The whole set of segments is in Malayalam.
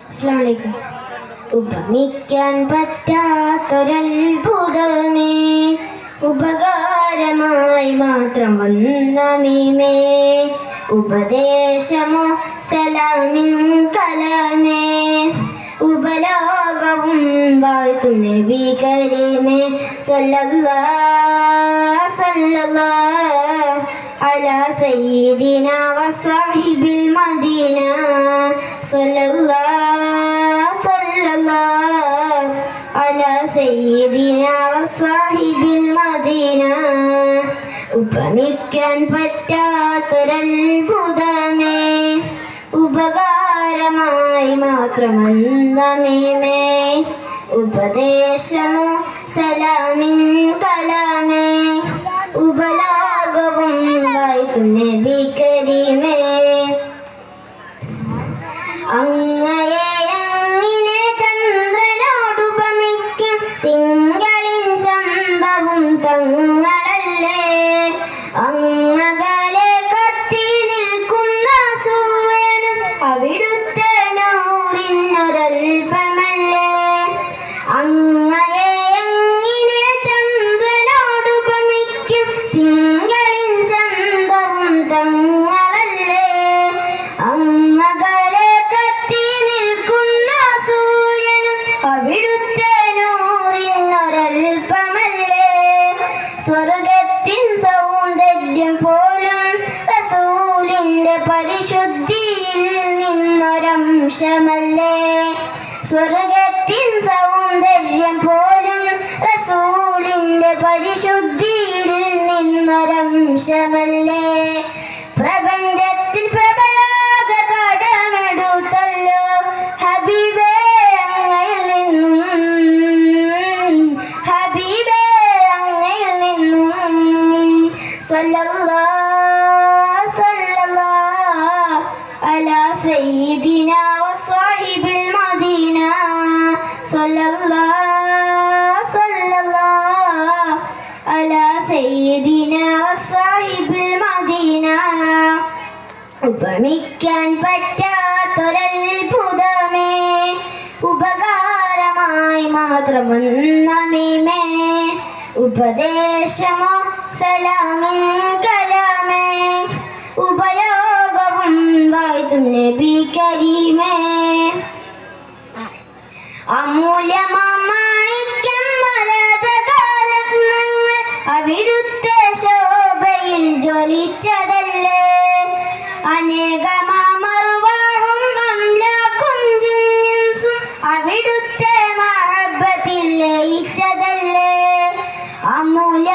അസ്സലാമു ഉപമിക്കാൻ പറ്റാത്തൊരത്ഭുതമേ, ഉപകാരമായി മാത്രം വന്ന മീമേ, ഉപദേശമോ സലാമിൻ കലമേ, ഉപലോകവും വാഴ്ത്തും നബി കരീമേ, സല്ലല്ലാഹു സല്ലല്ലാഹു അലാ സയ്യിദിനാ വസാഹിബിൽ മദീന, സല്ലല്ലാഹു സല്ലല്ലാഹു അലാ സയ്യിദിനാ വസാഹിബിൽ മദീന. ഉപമിക്കാൻ പറ്റാത്തൊരത്ഭുതമേ, ഉപകാരമായി മാത്രം വന്ന മീമേ, ഉപദേശമോ സലാമിൻ കലാമേ, ഉപലോകവും വാഴ്ത്തും നബി കരീമേ. അങ്ങയെ എങ്ങനെ ചന്ദ്രനോടുപമിക്കും, തിങ്കളിൻ ചന്തവും തങ്ങളല്ലേ, അങ്ങകലെ കത്തി നിൽക്കുന്ന സൂര്യനും അവിടുത്തെ നൂറിനൊരൽപ്പമല്ലേ. അങ്ങയെ എങ്ങനെ ചന്ദ്രനോടുപമിക്കും, തിങ്കളിൻ ചന്തവും തങ്ങളല്ലേ, അങ്ങകലെ കത്തി നിൽക്കുന്ന സൂര്യനും അവിടുത്തെ നൂറിനൊരൽപ്പമല്ലേ. സ്വർഗത്തിൻ സൗന്ദര്യം പോലും റസൂലിന്റെ പരിശുദ്ധിയിൽ നിന്നൊരംശമല്ലേ, സ്വർഗത്തിൻ സൗന്ദര്യം പോലും റസൂലിന്റെ പരിശുദ്ധിയിൽ നിന്നൊരംശമല്ലേ. പ്രപഞ്ചത്തിൽ പ്രബലാക കടമെടുത്തല്ലോ ഹബീബേ അങ്ങയിൽ നിന്നും, ഹബീബേ അങ്ങയിൽ നിന്നും, സല്ലല്ലാഹു സല്ലല്ലാഹു അലാ സയ്യിദിനാ വസാഹിബിൽ മദീന, സല്ലല്ലാഹു സല്ലല്ലാഹു അലാ സയ്യിദിനാ വസാഹിബിൽ മദീന. ഉപമിക്കാൻ പറ്റാത്തൊരത്ഭുതമേ, ഉപകാരമായി മാത്രം വന്ന മീമേ, ഉപദേശമോ സലാമിൻ കലാമേ, ഉപലോകവും വാഴ്ത്തും നബി കരീമേ. അമൂല്യമാണിക്യം മരതകാരത്നങ്ങൾ അവിടുത്തെ ശോഭയിൽ ജ്വലിച്ചതല്ലേ, അനേകമാമറുവാഹും അംലാക്കും ജിൻസും അവിടുത്തെ മഹബ്ബത്തിൽ ലയിച്ചതല്ലേ.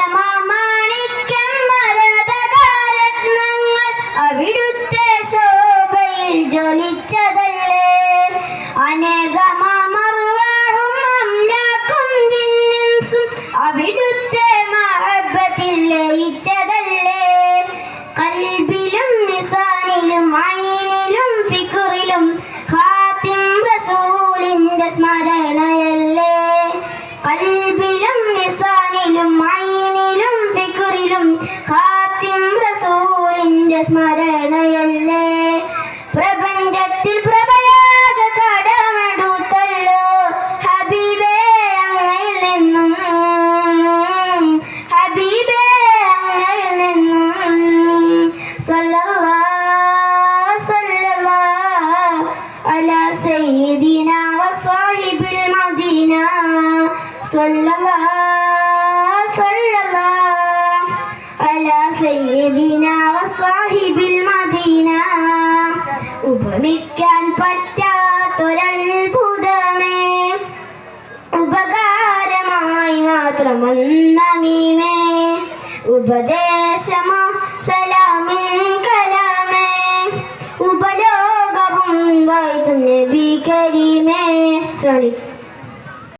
അമൂല്യമാണിക്യം മരതകാരത്നങ്ങൾ അവിടുത്തെ ശോഭയിൽ ജ്വലിച്ചതല്ലേ, അനേകമാമറുവാഹും അംലാക്കും ജിൻസും അവിടുത്തെ മഹബ്ബത്തിൽ ലയിച്ചതല്ലേ. ഖൽബിലും നിസാനിലും ഐനിലും ഫിക്റിലും ഖാതിം റസൂലിന്റെ സ്മരണയല്ലേ, ഖൽബിലും നിസാനിലും ഐനിലും ഫിക്റിലും ഖാതിം റസൂലിന്റെ സ്മരണയല്ലേ. പ്രപഞ്ചത്തിൽ പ്രബലാക കടമെടുത്തല്ലോ ഹബീബേ അങ്ങയിൽ നിന്നും, ഹബീബേ അങ്ങയിൽ നിന്നും, സല്ലല്ലാഹു സല്ലല്ലാഹു അലാ സയ്യിദിനാ വസാഹിബിൽ മദീന, സല്ലല്ലാഹു സല്ലല്ലാഹു അലാ സയ്യിദിനാ വസാഹിബിൽ മദീന. ഉപമിക്കാൻ പറ്റാത്തൊരത്ഭുതമേ, ഉപകാരമായി മാത്രം വന്ന മീമേ, ഉപദേശമോ സലാമിൻ കലാമേ, ഉപലോകവും വാഴ്ത്തും നബി കരീമേ.